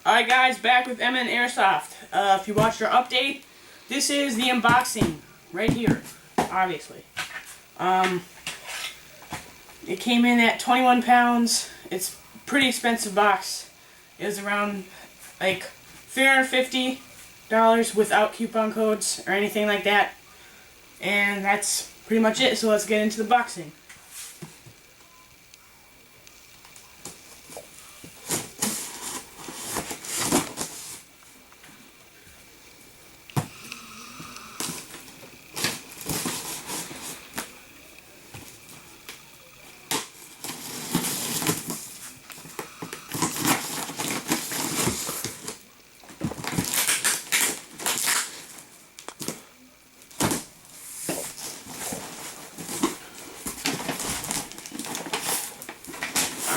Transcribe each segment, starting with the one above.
Alright guys, back with MN Airsoft. If you watched our update, this is the unboxing right here, obviously. It came in at 21 pounds. It's a pretty expensive box. It was around like $350 without coupon codes or anything like that. And that's pretty much it, so let's get into the boxing.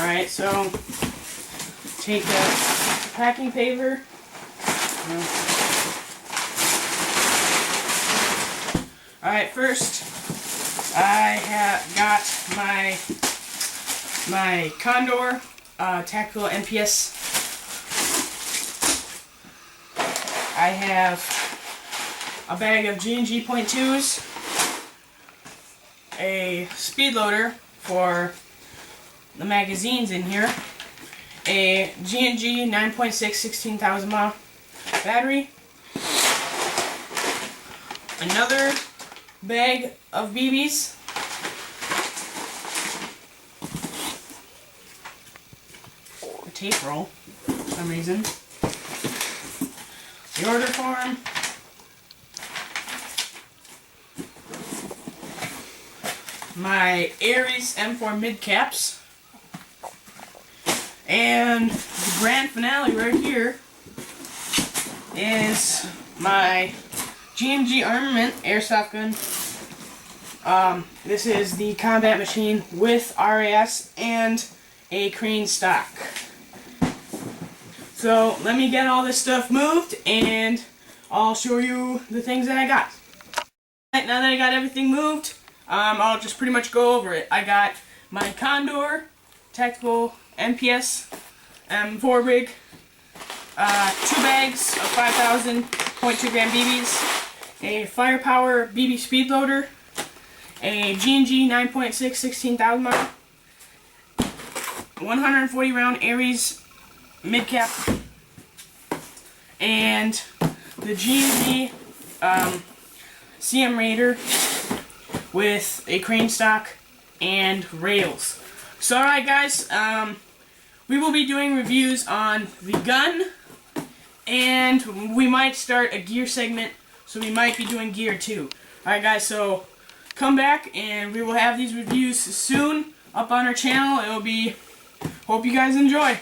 Alright, so take the packing paper. Alright, first I have got my Condor Tactical NPS. I have a bag of G&G .2s, a speed loader for the magazines in here, a G&G 9.6 16,000 mAh battery, another bag of BBs, a tape roll for some reason, the order form, my Aries M4 mid caps, and the grand finale right here is my G&G Armament airsoft gun. This is the combat machine with RAS and a crane stock. So let me get all this stuff moved and I'll show you the things that I got. Now that I got everything moved, I'll just pretty much go over it. I got my Condor Tactical NPS M4 rig, 2 bags of 5,000 .2 gram BBs, a Firepower BB speed loader, a G&G 9.6 16,000 mAh, 140 round Aries mid cap, and the G&G CM Raider with a crane stock and rails. So alright guys, we will be doing reviews on the gun, and we might start a gear segment, so we might be doing gear too. Alright guys, so come back and we will have these reviews soon up on our channel. It will be, hope you guys enjoy.